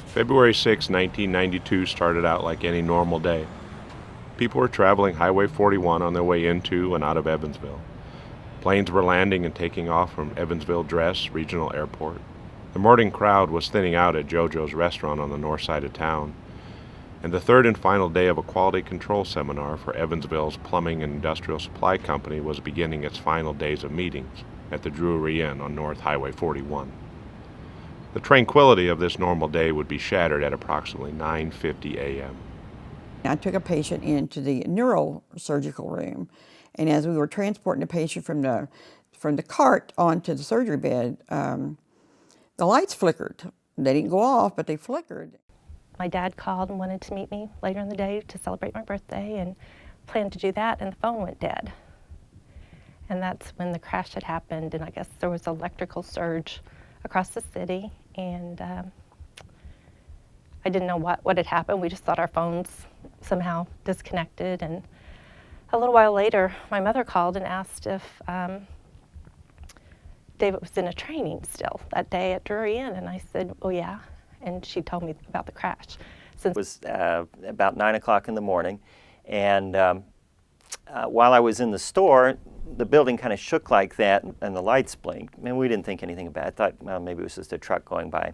February 6, 1992 started out like any normal day. People were traveling Highway 41 on their way into and out of Evansville. Planes were landing and taking off from Evansville Dress Regional Airport. The morning crowd was thinning out at JoJo's restaurant on the north side of town. And the third and final day of a quality control seminar for Evansville's Plumbing and Industrial Supply Company was beginning its final days of meetings at the Drury Inn on North Highway 41. The tranquility of this normal day would be shattered at approximately 9:50 a.m. I took a patient into the neurosurgical room, and as we were transporting the patient from the cart onto the surgery bed, the lights flickered. They didn't go off, but they flickered. My dad called and wanted to meet me later in the day to celebrate my birthday and planned to do that, and the phone went dead. And that's when the crash had happened, and I guess there was an electrical surge across the city, and I didn't know what had happened. We just thought our phones somehow disconnected, and a little while later, my mother called and asked if David was in a training still that day at Drury Inn, and I said, oh yeah, and she told me about the crash. It was about 9 o'clock in the morning, and while I was in the store, the building kind of shook like that, and the lights blinked. And we didn't think anything about it. I thought, well, maybe it was just a truck going by.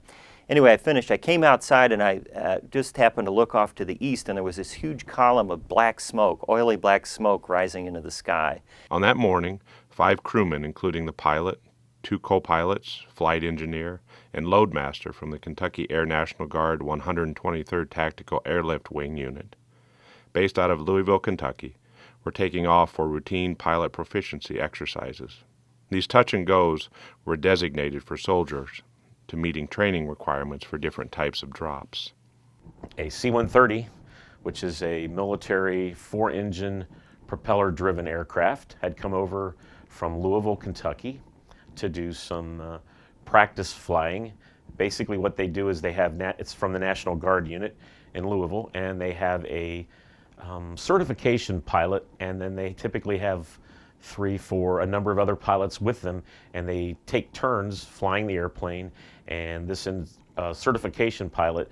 Anyway, I finished. I came outside, and I just happened to look off to the east, and there was this huge column of black smoke, oily black smoke rising into the sky. On that morning, 5 crewmen, including the pilot, 2 co-pilots, flight engineer, and loadmaster from the Kentucky Air National Guard 123rd Tactical Airlift Wing Unit, based out of Louisville, Kentucky, were taking off for routine pilot proficiency exercises. These touch-and-goes were designated for soldiers to meeting training requirements for different types of drops. A C-130, which is a military 4-engine propeller-driven aircraft, had come over from Louisville, Kentucky to do some practice flying. Basically what they do is they have, it's from the National Guard unit in Louisville, and they have a certification pilot, and then they typically have 3, 4, a number of other pilots with them, and they take turns flying the airplane, and this certification pilot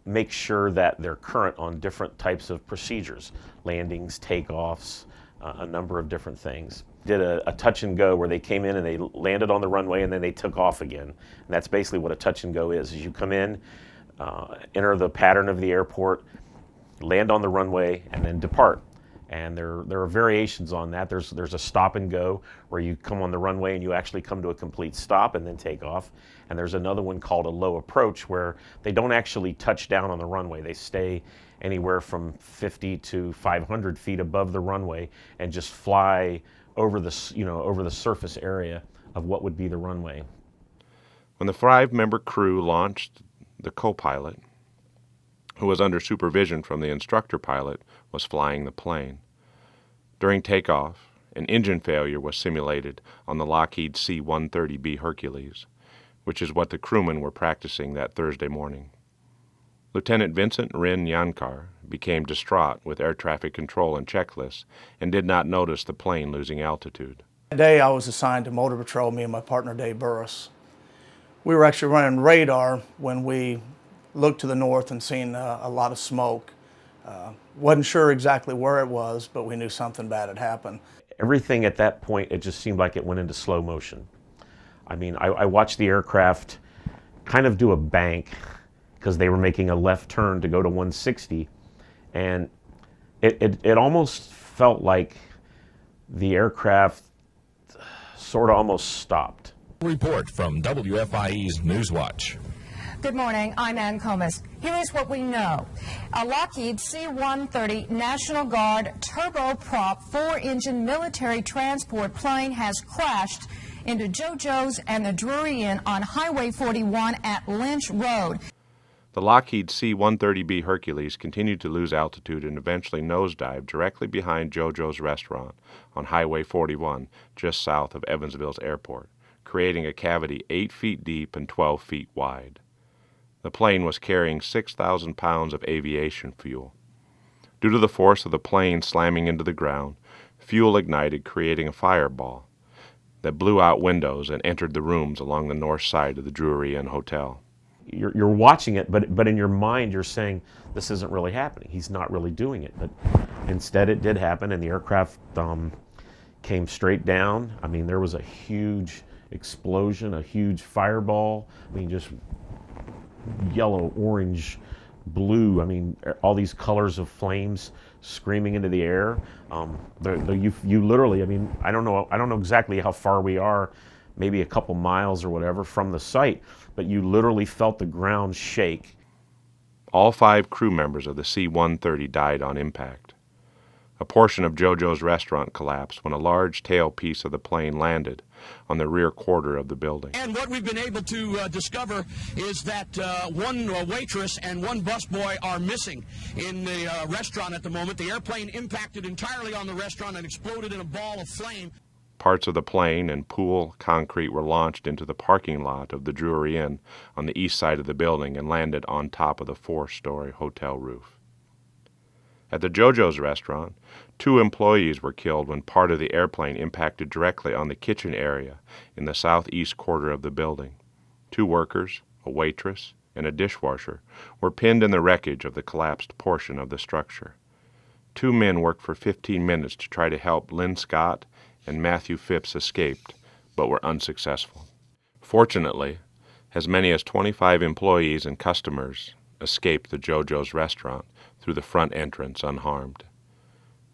makes sure that they're current on different types of procedures, landings, takeoffs, a number of different things. Did a touch and go where they came in and they landed on the runway and then they took off again. And that's basically what a touch and go is you come in, enter the pattern of the airport, land on the runway, and then depart. And there are variations on that. There's a stop and go where you come on the runway and you actually come to a complete stop and then take off. And there's another one called a low approach where they don't actually touch down on the runway. They stay anywhere from 50 to 500 feet above the runway and just fly over the surface area of what would be the runway. When the 5-member crew launched, the co-pilot, who was under supervision from the instructor pilot, was flying the plane. During takeoff, an engine failure was simulated on the Lockheed C-130B Hercules, which is what the crewmen were practicing that Thursday morning. Lieutenant Vincent Rin Yankar became distraught with air traffic control and checklists and did not notice the plane losing altitude. That day I was assigned to Motor Patrol, me and my partner Dave Burris. We were actually running radar when we looked to the north and seen a lot of smoke. Wasn't sure exactly where it was, but we knew something bad had happened. Everything at that point, it just seemed like it went into slow motion. I mean, I watched the aircraft kind of do a bank because they were making a left turn to go to 160, and it almost felt like the aircraft sort of almost stopped. Report from WFIE's Newswatch. Good morning, I'm Ann Comas. Here is what we know. A Lockheed C-130 National Guard turboprop 4-engine military transport plane has crashed into JoJo's and the Drury Inn on Highway 41 at Lynch Road. The Lockheed C-130B Hercules continued to lose altitude and eventually nosedived directly behind JoJo's restaurant on Highway 41, just south of Evansville's airport, creating a cavity 8 feet deep and 12 feet wide. The plane was carrying 6,000 pounds of aviation fuel. Due to the force of the plane slamming into the ground, fuel ignited, creating a fireball that blew out windows and entered the rooms along the north side of the Drury Inn Hotel. you're watching it, but in your mind you're saying, this isn't really happening. He's not really doing it. But instead it did happen, and the aircraft came straight down. I mean, there was a huge explosion, a huge fireball. I mean, just yellow, orange, blue. I mean, all these colors of flames screaming into the air. You literally, I mean, I don't know exactly how far we are, maybe a couple miles or whatever from the site, but you literally felt the ground shake. All 5 crew members of the C-130 died on impact. A portion of JoJo's restaurant collapsed when a large tail piece of the plane landed on the rear quarter of the building. And what we've been able to discover is that one waitress and one busboy are missing in the restaurant at the moment. The airplane impacted entirely on the restaurant and exploded in a ball of flame. Parts of the plane and pool concrete were launched into the parking lot of the Drury Inn on the east side of the building and landed on top of the 4-story hotel roof. At the JoJo's restaurant, 2 employees were killed when part of the airplane impacted directly on the kitchen area in the southeast quarter of the building. 2 workers, a waitress, and a dishwasher were pinned in the wreckage of the collapsed portion of the structure. 2 men worked for 15 minutes to try to help Lynn Scott and Matthew Phipps escaped, but were unsuccessful. Fortunately, as many as 25 employees and customers escaped the JoJo's restaurant through the front entrance unharmed.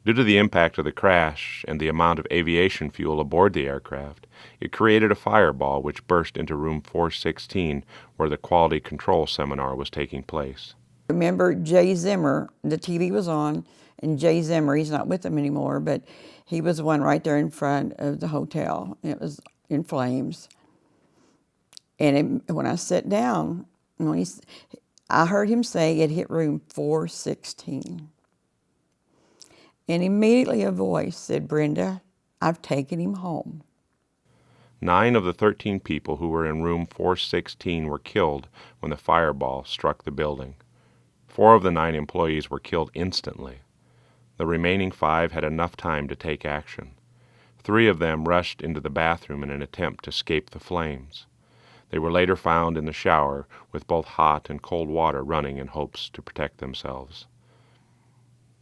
Due to the impact of the crash and the amount of aviation fuel aboard the aircraft, it created a fireball which burst into room 416 where the quality control seminar was taking place. Remember Jay Zimmer, the TV was on, and Jay Zimmer, he's not with them anymore, but he was the one right there in front of the hotel. It was in flames. And when I sat down, I heard him say it hit room 416. And immediately a voice said, "Brenda, I've taken him home." 9 of the 13 people who were in room 416 were killed when the fireball struck the building. 4 of the 9 employees were killed instantly. The remaining 5 had enough time to take action. 3 of them rushed into the bathroom in an attempt to escape the flames. They were later found in the shower with both hot and cold water running in hopes to protect themselves.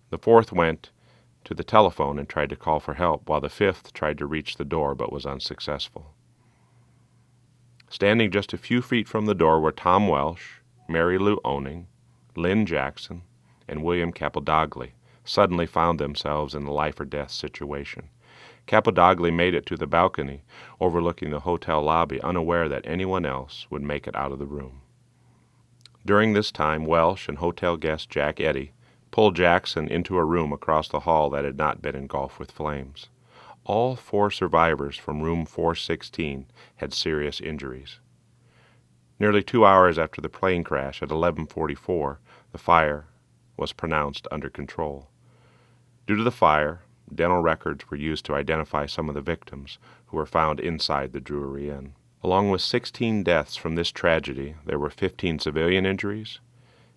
The 4th went to the telephone and tried to call for help, while the 5th tried to reach the door but was unsuccessful. Standing just a few feet from the door were Tom Welsh, Mary Lou Owning, Lynn Jackson, and William Capodogli, suddenly found themselves in a life-or-death situation. Capodogli made it to the balcony overlooking the hotel lobby, unaware that anyone else would make it out of the room. During this time, Welsh and hotel guest Jack Eddy pulled Jackson into a room across the hall that had not been engulfed with flames. All 4 survivors from room 416 had serious injuries. Nearly 2 hours after the plane crash at 11:44, the fire was pronounced under control. Due to the fire, dental records were used to identify some of the victims who were found inside the Drury Inn. Along with 16 deaths from this tragedy, there were 15 civilian injuries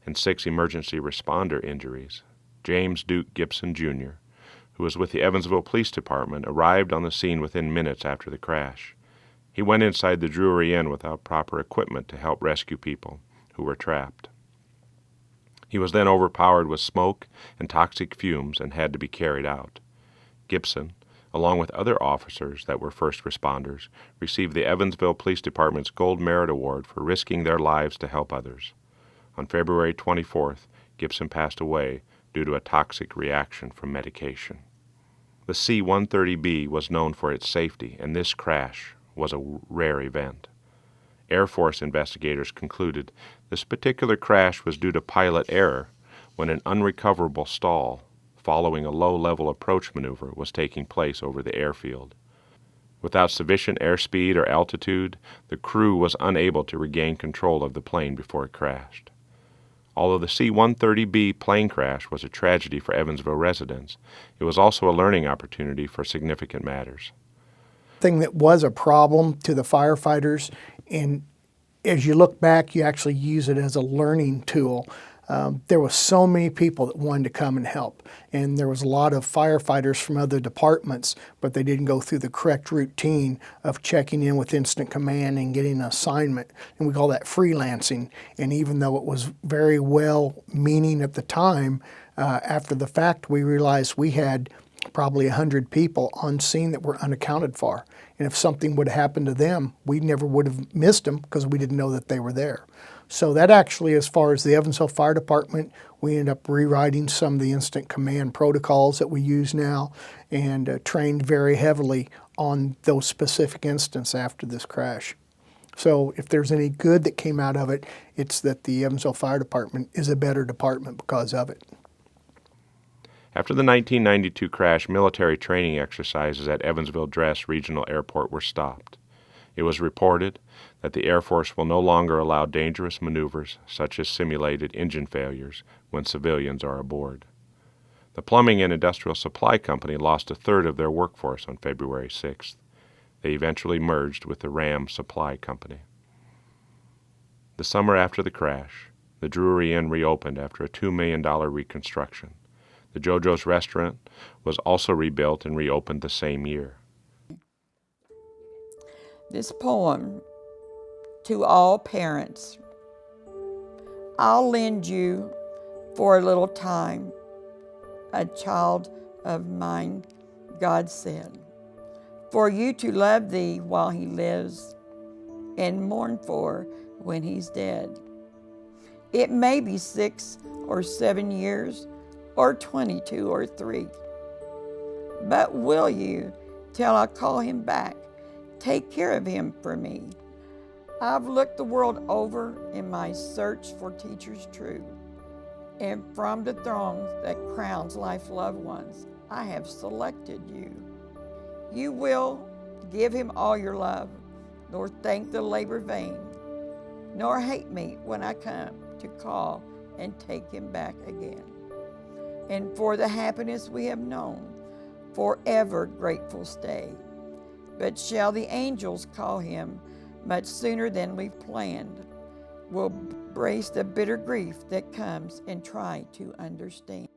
and 6 emergency responder injuries. James Duke Gibson, Jr., who was with the Evansville Police Department, arrived on the scene within minutes after the crash. He went inside the Drury Inn without proper equipment to help rescue people who were trapped. He was then overpowered with smoke and toxic fumes and had to be carried out. Gibson, along with other officers that were first responders, received the Evansville Police Department's Gold Merit Award for risking their lives to help others. On February 24th, Gibson passed away due to a toxic reaction from medication. The C-130B was known for its safety, and this crash was a rare event. Air Force investigators concluded this particular crash was due to pilot error when an unrecoverable stall following a low-level approach maneuver was taking place over the airfield. Without sufficient airspeed or altitude, the crew was unable to regain control of the plane before it crashed. Although the C-130B plane crash was a tragedy for Evansville residents, it was also a learning opportunity for significant matters. Thing that was a problem to the firefighters, and as you look back, you actually use it as a learning tool. there was so many people that wanted to come and help. And there was a lot of firefighters from other departments, but they didn't go through the correct routine of checking in with Incident Command and getting an assignment. And we call that freelancing. And even though it was very well meaning at the time, after the fact, we realized we had probably 100 people on scene that were unaccounted for. And if something would have happened to them, we never would have missed them because we didn't know that they were there. So that actually, as far as the Evansville Fire Department, we ended up rewriting some of the Incident Command protocols that we use now and trained very heavily on those specific incidents after this crash. So if there's any good that came out of it, it's that the Evansville Fire Department is a better department because of it. After the 1992 crash, military training exercises at Evansville Dress Regional Airport were stopped. It was reported that the Air Force will no longer allow dangerous maneuvers such as simulated engine failures when civilians are aboard. The Plumbing and Industrial Supply Company lost a third of their workforce on February 6th. They eventually merged with the Ram Supply Company. The summer after the crash, the Drury Inn reopened after a $2 million reconstruction. The JoJo's restaurant was also rebuilt and reopened the same year. This poem to all parents. I'll lend you for a little time a child of mine, God said, for you to love thee while he lives and mourn for when he's dead. It may be 6 or 7 years or 22 or 3. But will you, till I call him back, take care of him for me? I've looked the world over in my search for teachers true, and from the throngs that crowns life's loved ones, I have selected you. You will give him all your love, nor think the labor vain, nor hate me when I come to call and take him back again. And for the happiness we have known, forever grateful stay. But shall the angels call him much sooner than we've planned, we'll brace the bitter grief that comes and try to understand.